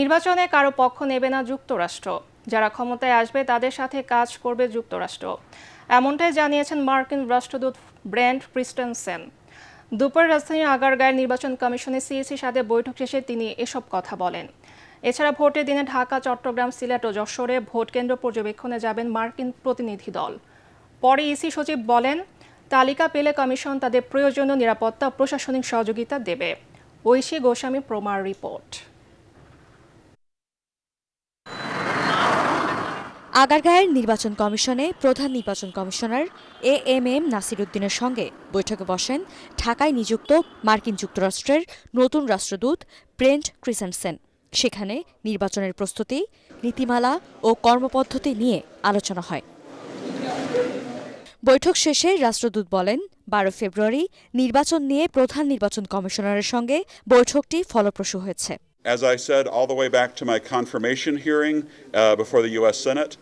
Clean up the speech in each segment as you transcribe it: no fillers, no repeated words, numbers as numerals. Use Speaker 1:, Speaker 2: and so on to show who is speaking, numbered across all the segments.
Speaker 1: নির্বাচনে কারো পক্ষ নেবে না যুক্তরাষ্ট্র, যারা ক্ষমতায় আসবে তাদের সাথে কাজ করবে যুক্তরাষ্ট্র, এমনটাই জানিয়েছেন মার্কিন রাষ্ট্রদূত ব্রেন্ট ক্রিস্টেনসেন। দুপুরে রাজধানীর আগারগাঁয়ের নির্বাচন কমিশনের সিইসির সাথে বৈঠক শেষে তিনি এসব কথা বলেন। এছাড়া ভোটের দিনে ঢাকা, চট্টগ্রাম, সিলেট ও যশোরে ভোট কেন্দ্র পর্যবেক্ষণে যাবেন মার্কিন প্রতিনিধি দল। পরে ইসি সচিব বলেন, তালিকা পেলে কমিশন তাদের প্রয়োজনীয় নিরাপত্তা ও প্রশাসনিক সহযোগিতা দেবে। ঐশী গোস্বামী প্রমার রিপোর্ট।
Speaker 2: আগারগাঁয়ের নির্বাচন কমিশনে প্রধান নির্বাচন কমিশনার এএমএম নাসির উদ্দিনের সঙ্গে বৈঠকে বসেন ঢাকায় নিযুক্ত মার্কিন যুক্তরাষ্ট্রের নতুন রাষ্ট্রদূত ব্রেন্ট ক্রিস্টেনসেন। সেখানে নির্বাচনের প্রস্তুতি, নীতিমালা ও কর্মপদ্ধতি নিয়ে আলোচনা হয়। বৈঠক শেষে রাষ্ট্রদূত বলেন, 12 ফেব্রুয়ারি নির্বাচন নিয়ে প্রধান নির্বাচন কমিশনারের সঙ্গে বৈঠকটি ফলপ্রসূ হয়েছে।
Speaker 3: As I said all the way back to my confirmation hearing before the U.S. Senate,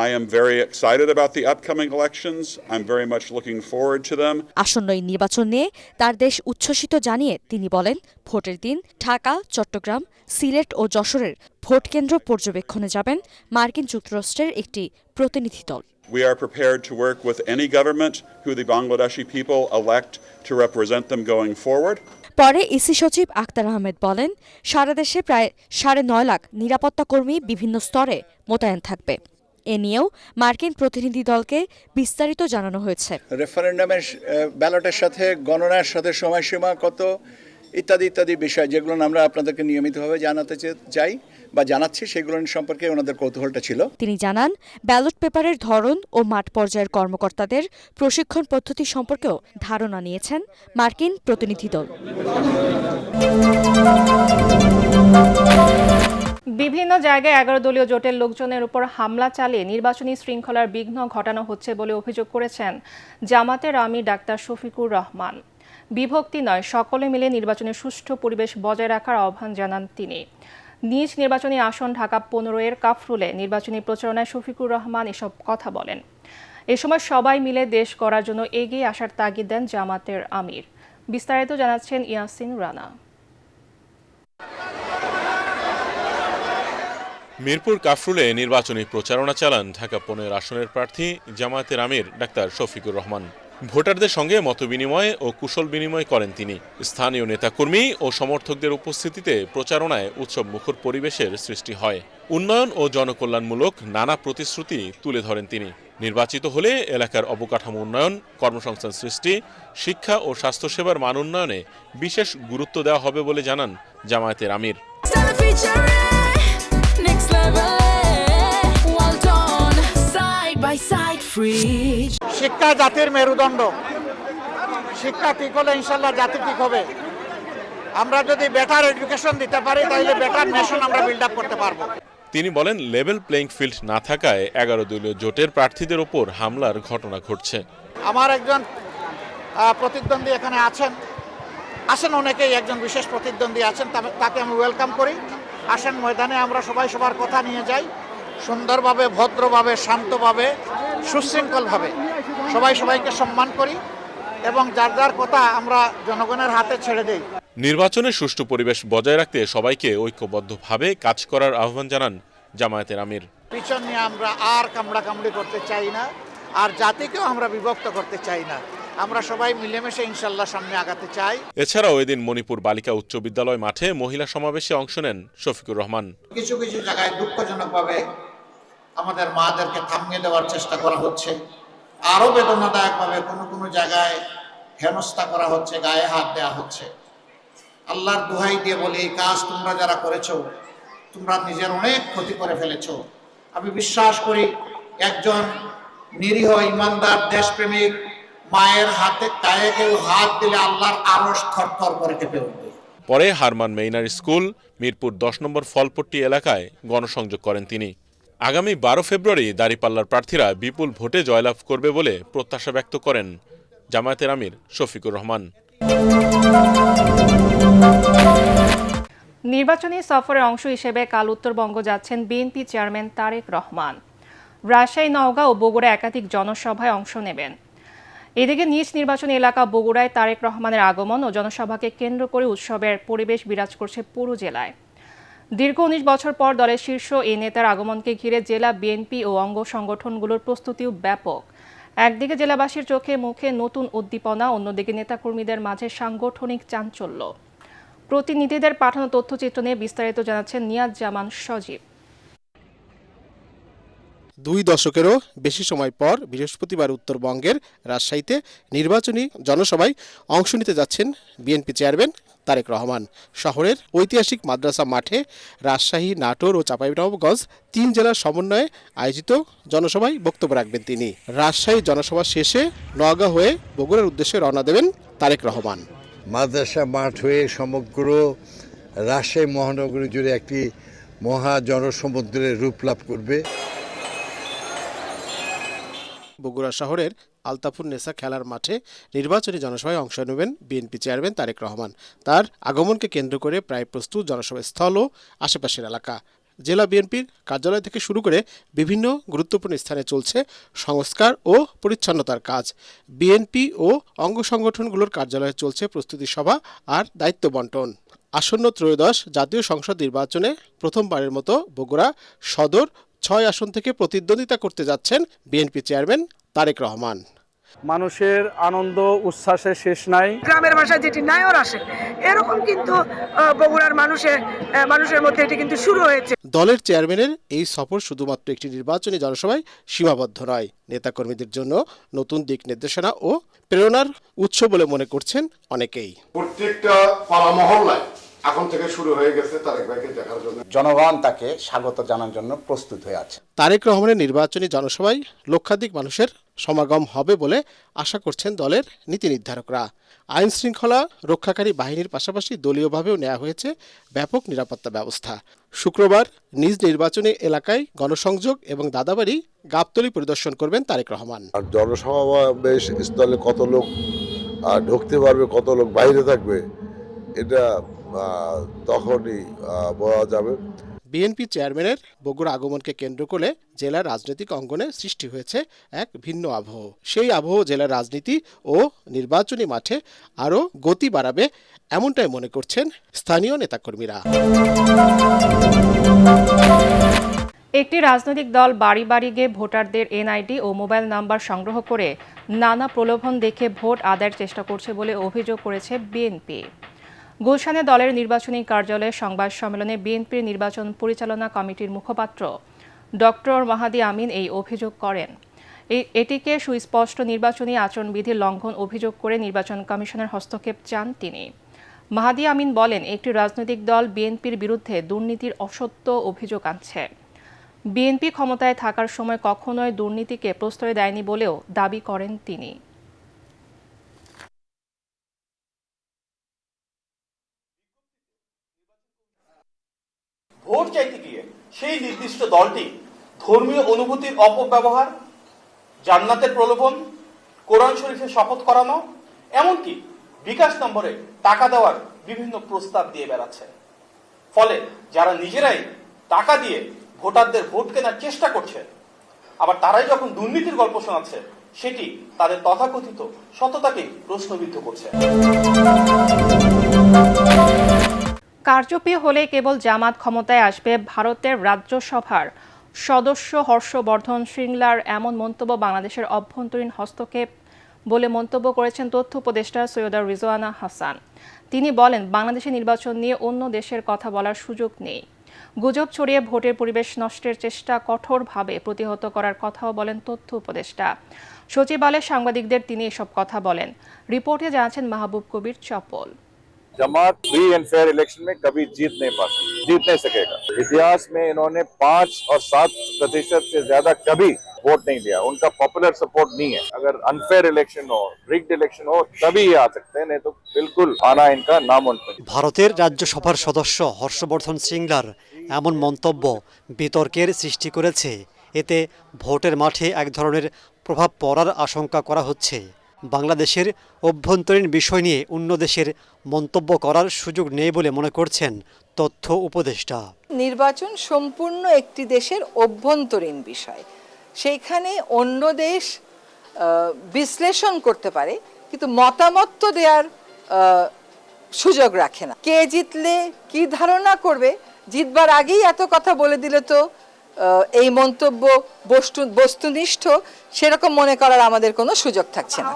Speaker 3: I am very excited about the upcoming elections. I'm very much looking forward to them.
Speaker 2: আসন্ন এই নির্বাচন নিয়ে তার দেশ উচ্ছ্বসিত জানিয়ে তিনি বলেন, ভোটের দিন ঢাকা, চট্টগ্রাম, সিলেট ও যশোরের ভোট কেন্দ্র পর্যবেক্ষণে যাবেন মার্কিন যুক্তরাষ্ট্রের একটি প্রতিনিধি দল।
Speaker 3: We are prepared to work with any government who the Bangladeshi people elect to represent them going forward.
Speaker 2: পরে ইসি সচিব আক্তার আহমেদ বলেন, সারা দেশে প্রায় 9.5 লাখ নিরাপত্তা কর্মী বিভিন্ন স্তরে মোতায়েন থাকবে। এ নিয়েও মার্কিন প্রতিনিধি দলকে বিস্তারিত জানানো হয়েছে।
Speaker 4: রেফারেন্ডামের ব্যালটের সাথে গণনার সাথে সময়সীমা কত ইত্যাদি ইত্যাদি বিষয়, যেগুলো আমরা আপনাদেরকে নিয়মিতভাবে জানাতে চাই বা জানাচ্ছি, সেগুলো সম্পর্কে ওনাদের কৌতূহলটা ছিল। তিনি জানান, ব্যালট পেপারের ধরন ও মাঠ পর্যায়ের কর্মকর্তাদের প্রশিক্ষণ পদ্ধতি সম্পর্কেও ধারণা নিয়েছেন মার্কিন প্রতিনিধি দল।
Speaker 1: বিভিন্ন জায়গায় 11 দলীয় জোটের লোকজনের উপর হামলা চালিয়ে নির্বাচনী শৃঙ্খলার বিঘ্ন ঘটানো হচ্ছে বলে অভিযোগ করেছেন জামাতের আমির ডাক্তার শফিকুর রহমান। বিভক্তি নয়, সকলে মিলে নির্বাচনের সুষ্ঠু পরিবেশ বজায় রাখার আহ্বান জানান তিনি। নিজ নির্বাচনী আসন ঢাকা 15-এর কাফরুলে নির্বাচনী প্রচারণায় শফিকুর রহমান এসব কথা বলেন। এ সময় সবাই মিলে দেশ গড়ার জন্য এগিয়ে আসার তাগিদ দেন জামাতের আমির। বিস্তারিত জানাচ্ছেন ইয়াসিন রানা।
Speaker 5: মিরপুর কাফরুলে নির্বাচনী প্রচারণা চালান ঢাকা 15 আসনের প্রার্থী জামায়াতের আমির ডাক্তার শফিকুর রহমান। ভোটারদের সঙ্গে মতবিনিময় ও কুশল বিনিময় করেন তিনি। স্থানীয় নেতাকর্মী ও সমর্থকদের উপস্থিতিতে প্রচারণায় উৎসব মুখর পরিবেশের সৃষ্টি হয়। উন্নয়ন ও জনকল্যাণমূলক নানা প্রতিশ্রুতি তুলে ধরেন তিনি। নির্বাচিত হলে এলাকার অবকাঠামো উন্নয়ন, কর্মসংস্থান সৃষ্টি, শিক্ষা ও স্বাস্থ্যসেবার মান উন্নয়নে বিশেষ গুরুত্ব দেওয়া হবে বলে জানান জামায়াতের আমির।
Speaker 6: শিক্ষা জাতির মেরুদণ্ড। শিক্ষা ঠিক হলে ইনশাল্লাহ জাতি ঠিক হবে। আমরা যদি বেটার এডুকেশন দিতে পারি, তাহলে বেটার নেশন আমরা বিল্ড আপ করতে পারবো।
Speaker 5: তিনি বলেন, লেভেল প্লেইং ফিল্ড না থাকায় 11 দলীয় জোটের প্রার্থীদের ওপর হামলার ঘটনা ঘটছে।
Speaker 6: আমার একজন প্রতিদ্বন্দ্বী এখানে আসেন অনেকেই, একজন বিশেষ প্রতিদ্বন্দ্বী আছেন, তাকে আমি ওয়েলকাম করি। আসেন ময়দানে, আমরা সবাই সবার কথা নিয়ে যাই, সুন্দরভাবে, ভদ্রভাবে, শান্তভাবে, সুশৃঙ্খলভাবে সবাই সবাইকে সম্মান করি এবং যার যার কথা আমরা জনগণের হাতে ছেড়ে দেই।
Speaker 5: নির্বাচনের সুষ্ঠু পরিবেশ বজায় রাখতে সবাইকে ঐক্যবদ্ধভাবে কাজ করার আহ্বান জানান জামায়াতের আমির।
Speaker 6: পিছন নিয়ে আমরা আর কামড়াকামড়ি করতে চাই না, আর জাতিকেও আমরা বিভক্ত করতে চাই না। আমরা সবাই মিলেমিশে ইনশাল্লাহ সামনে আগাতে চাই।
Speaker 5: এছাড়াও এদিন মণিপুর বালিকা উচ্চ বিদ্যালয় মাঠে মহিলা সমাবেশে অংশ নেন শফিকুর রহমান।
Speaker 6: কিছু কিছু জায়গায় দুঃখজনকভাবে আমাদের মাদেরকে থামিয়ে দেওয়ার চেষ্টা করা হচ্ছে, আরো বেদনাদায়কভাবে কোনো কোনো জায়গায় হেনস্থা করা হচ্ছে, গায়ে হাত দেওয়া হচ্ছে। আল্লাহর দোহাই দিয়ে বলি, এই কাজ তোমরা যারা করেছো, তোমরা নিজের অনেক ক্ষতি করে ফেলেছো। আমি বিশ্বাস করি একজন নিরীহ ইমানদার দেশপ্রেমিক মায়ের হাতে গায়ে কেউ হাত দিলে আল্লাহর আরশ থরথর করে কেঁপে উঠবে।
Speaker 5: পরে হারমান মেইনার স্কুল, মিরপুর 10 নম্বর ফলপট্টি এলাকায় গণসংযোগ করেন তিনি। আগামী 12 ফেব্রুয়ারি দাঁড়িপাল্লার প্রার্থীরা বিপুল ভোটে জয়লাভ করবে বলে প্রত্যাশা ব্যক্ত করেন জামায়াতের আমির শফিকুর রহমান।
Speaker 1: নির্বাচনী সফরের অংশ হিসেবে কাল উত্তরবঙ্গ যাচ্ছেন বিএনপি চেয়ারম্যান তারেক রহমান। রাজশাহী, নওগাঁ ও বগুড়ায় একাধিক জনসভায় অংশ নেবেন। এদিকে নিজ নির্বাচনী এলাকা বগুড়ায় তারেক রহমানের আগমন ও জনসভাকে কেন্দ্র করে উৎসবের পরিবেশ বিরাজ করছে পুরো জেলায়। দীর্ঘ ১৯ বছর পর দলের শীর্ষ এই নেতার আগমনকে ঘিরে জেলা বিএনপি ও অঙ্গ সংগঠনগুলোর প্রস্তুতিও ব্যাপক। একদিকে জেলাবাসীর চোখে মুখে নতুন উদ্দীপনা, অন্যদিকে নেতাকর্মীদের মাঝে সাংগঠনিক চাঞ্চল্য। প্রতিনিধিদের পাঠানো তথ্যচিত্র নিয়ে বিস্তারিত জানাচ্ছেন নিয়াজ জামান সজীব।
Speaker 7: ২ দশকেরও বেশি সময় পর বৃহস্পতিবার উত্তরবঙ্গের রাজশাহীতে নির্বাচনী জনসভায় অংশ নিতে যাচ্ছেন বিএনপি চেয়ারম্যান তারেক রহমান। শহরের ঐতিহাসিক মাদ্রাসা মাঠে রাজশাহী, নাটোর ও চাঁপাইনবাবগঞ্জ ৩ জেলার সমন্বয়ে আয়োজিত জনসভায় বক্তব্য রাখবেন তিনি। রাজশাহী জনসভা শেষে নওগাঁ হয়ে বগুড়ার উদ্দেশ্যে রওনা দেবেন তারেক রহমান।
Speaker 8: মাদ্রাসা মাঠ হয়ে সমগ্র রাজশাহী মহানগরী জুড়ে একটি মহা জনসমুদ্রের রূপ লাভ করবে।
Speaker 7: বগুড়া শহরের আলতাফুন নেসা খেলার মাঠে নির্বাচনী জনসভায় অংশ নেবেন বিএনপি চেয়ারম্যান তারেক রহমান। তার আগমনকে কেন্দ্র করে প্রায় প্রস্তুত জনসভা স্থল ও আশেপাশের এলাকা। জেলা বিএনপির কার্যালয় থেকে শুরু করে বিভিন্ন গুরুত্বপূর্ণ স্থানে চলছে সংস্কার ও পরিচ্ছন্নতার কাজ। বিএনপি ও অঙ্গ সংগঠনগুলোর কার্যালয়ে চলছে প্রস্তুতি সভা আর দায়িত্ব বন্টন। আসন্ন ত্রয়োদশ জাতীয় সংসদ নির্বাচনে প্রথমবারের মতো বগুড়া সদর ৬ আসন থেকে প্রতিদ্বন্দ্বিতা করতে যাচ্ছেন বিএনপি চেয়ারম্যান তারেক রহমান।
Speaker 9: মানুষের আনন্দ উচ্ছ্বাসের শেষ নাই।
Speaker 10: গ্রামের ভাষায় যেটি নায়র আসে, এরকম কিন্তু বগুড়ার মানুষের মধ্যে এটি কিন্তু শুরু হয়েছে।
Speaker 7: দলের চেয়ারম্যানের এই সফর শুধুমাত্র একটি নির্বাচনী জনসভায় সীমাবদ্ধ নয়, নেতাকর্মীদের জন্য নতুন দিক নির্দেশনা ও প্রেরণার উৎস বলে মনে করছেন অনেকেই।
Speaker 11: প্রত্যেকটা পাড়া মহল্লায় এখন থেকে শুরু হয়ে গেছে তারেক ভাইকে দেখার জন্য।
Speaker 12: জনগণ তাকে স্বাগত জানার জন্য প্রস্তুত হয়ে আছে।
Speaker 7: তারেক রহমানের নির্বাচনী জনসভায় লক্ষাধিক মানুষের সমাগম হবে বলে আশা করছেন দলের নীতি নির্ধারকরা। আইন শৃঙ্খলা রক্ষাকারী বাহিনীর পাশাপাশি দলীয়ভাবেও নেওয়া হয়েছে ব্যাপক নিরাপত্তা ব্যবস্থা। শুক্রবার নিজ নির্বাচনী এলাকায় গণসংযোগ এবং দাদাবাড়ি, গাবতলী পরিদর্শন করবেন তারেক রহমান।
Speaker 8: আর জনসমাবেশ স্থলে কত লোক ঢুকতে পারবে, কত লোক বাইরে থাকবে, এটা তখনই বলা যাবে।
Speaker 7: বিএনপি চেয়ারম্যানের বগুড়া আগমনকে কেন্দ্র করে জেলার রাজনৈতিক অঙ্গনে সৃষ্টি হয়েছে এক ভিন্ন আবহ। সেই আবহ জেলার রাজনীতি ও নির্বাচনী মাঠে আরও গতি বাড়াবে, এমনটাই মনে করছেন স্থানীয় নেতাকর্মীরা।
Speaker 1: একটি রাজনৈতিক দল বাড়ি বাড়ি গিয়ে ভোটারদের এনআইডি ও মোবাইল নাম্বার সংগ্রহ করে নানা প্রলোভন দেখে ভোট আদায়ের চেষ্টা করছে বলে অভিযোগ করেছে বিএনপি। গুলশানে দলের নির্বাচনী কার্যালয়ে সংবাদ সম্মেলনে বিএনপির নির্বাচন পরিচালনা কমিটির মুখপাত্র ডক্টর মাহাদি আমিন এই অভিযোগ করেন। এটিকে সুস্পষ্ট নির্বাচনী আচরণবিধি লঙ্ঘন অভিযোগ করে নির্বাচন কমিশনের হস্তক্ষেপ চান তিনি। মাহাদি আমিন বলেন, একটি রাজনৈতিক দল বিএনপির বিরুদ্ধে দুর্নীতির অসত্য অভিযোগ আনছে। বিএনপি ক্ষমতায় থাকার সময় কখনোই দুর্নীতিকে প্রশ্রয় দেয়নি বলেও দাবি করেন তিনি।
Speaker 13: ভোট চাইতে গিয়ে সেই নির্দিষ্ট দলটি ধর্মীয় অনুভূতির অপব্যবহার, জান্নাতের প্রলোভন, কোরআন শরীফের শপথ করানো, এমনকি বিকাশ নম্বরে টাকা দেওয়ার বিভিন্ন প্রস্তাব দিয়ে বেড়াচ্ছে। ফলে যারা নিজেরাই টাকা দিয়ে ভোটারদের ভোট কেনার চেষ্টা করছে, আবার তারাই যখন দুর্নীতির গল্প শোনাচ্ছে, সেটি তাদের তথাকথিত সততাকে প্রশ্নবিদ্ধ করছে।
Speaker 1: কারচুপি হলে কেবল জামাত ক্ষমতায় আসবে, ভারতের রাজ্যসভার সদস্য হর্ষবর্ধন শ্রিংলার এমন মন্তব্য বাংলাদেশের অভ্যন্তরীণ হস্তক্ষেপ বলে মন্তব্য করেছেন তথ্য উপদেষ্টা সৈয়দা রিজওয়ানা হাসান। তিনি বলেন, বাংলাদেশের নির্বাচন নিয়ে অন্য দেশের কথা বলার সুযোগ নেই। গুজব ছড়িয়ে ভোটের পরিবেশ নষ্টের চেষ্টা কঠোরভাবে প্রতিহত করার কথাও বলেন তথ্য উপদেষ্টা। সচিবালয়ে সাংবাদিকদের তিনি এসব কথা বলেন। রিপোর্টে জানাচ্ছেন মাহবুব কবির চপল।
Speaker 14: जमात फ्री एंड फेयर इलेक्शन में कभी जीत नहीं सकेगा। इतिहास में इन्होंने 5 और 7% से ज्यादा कभी वोट नहीं लिया। उनका पॉपुलर सपोर्ट नहीं है। अगर अनफेयर इलेक्शन हो, रिग्ड इलेक्शन हो, तभी ये आ सकते हैं, नहीं तो बिल्कुल आना इनका नामुमकिन।
Speaker 15: ভারতের রাজ্যসভার সদস্য হর্ষবর্ধন শ্রিংলার এমন মন্তব্য বিতর্কের সৃষ্টি করেছে। এতে ভোটের মাঠে এক ধরনের প্রভাব পড়ার আশঙ্কা করা হচ্ছে। বাংলাদেশের অভ্যন্তরীণ বিষয় নিয়ে অন্য দেশের মন্তব্য করার সুযোগ নেই বলে মনে করছেন তথ্য উপদেষ্টা।
Speaker 10: নির্বাচন সম্পূর্ণ একটি দেশের অভ্যন্তরীণ বিষয়, সেইখানে অন্য দেশ বিশ্লেষণ করতে পারে, কিন্তু মতামত তো দেওয়ার সুযোগ রাখে না। কে জিতলে কি ধারণা করবে জিতবার আগেই এত কথা বলে দিলে তো এই মন্তব্য বস্তুনিষ্ঠ সেরকম মনে করার আমাদের কোনো সুযোগ থাকছে না।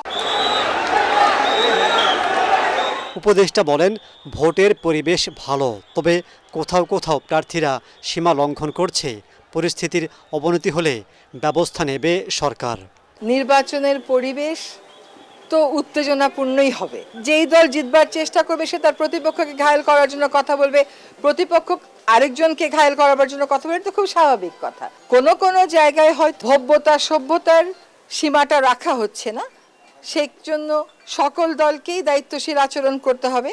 Speaker 15: উপদেষ্টা বলেন, ভোটের পরিবেশ ভালো, তবে কোথাও কোথাও প্রার্থীরা সীমা লঙ্ঘন করছে। পরিস্থিতির অবনতি হলে ব্যবস্থা নেবে সরকার।
Speaker 10: নির্বাচনের পরিবেশ তো উত্তেজনাপূর্ণই হবে। যেই দল জিতবার চেষ্টা করবে সে তার প্রতিপক্ষকে ঘায়েল করার জন্য কথা বলবে, প্রতিপক্ষ আরেকজনকে ঘায়েল করার জন্য কথা বলবে, তো খুব স্বাভাবিক কথা। কোনো কোনো জায়গায় হয়তো ভব্যতা সভ্যতার সীমাটা রাখা হচ্ছে না, সেই জন্য সকল দলকেই দায়িত্বশীল আচরণ করতে হবে।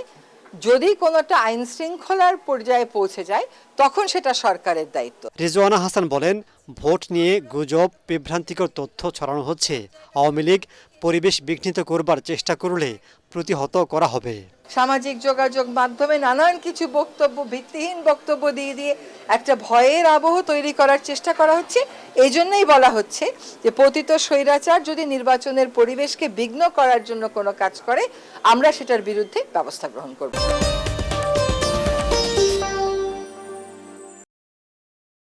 Speaker 10: যদি কোনোটা আইন শৃঙ্খলার পর্যায়ে পৌঁছে যায় তখন সেটা সরকারের দায়িত্ব।
Speaker 15: রিজওয়ানা হাসান বলেন, ভোট নিয়ে গুজব, বিভ্রান্তিকর তথ্য ছড়ানো হচ্ছে। আওয়ামী লীগ পরিবেশ বিঘ্নিত করবার চেষ্টা করলে প্রতিহত করা হবে।
Speaker 10: সামাজিক যোগাযোগ মাধ্যমে নানান কিছু বক্তব্য, ভিত্তিহীন বক্তব্য দিয়ে একটা ভয়ের আবহ তৈরি করার চেষ্টা করা হচ্ছে। এই জন্যই বলা হচ্ছে যে পতিত স্বৈরাচার যদি নির্বাচনের পরিবেশকে বিঘ্ন করার জন্য কোনো কাজ করে আমরা সেটার বিরুদ্ধে ব্যবস্থা গ্রহণ করব।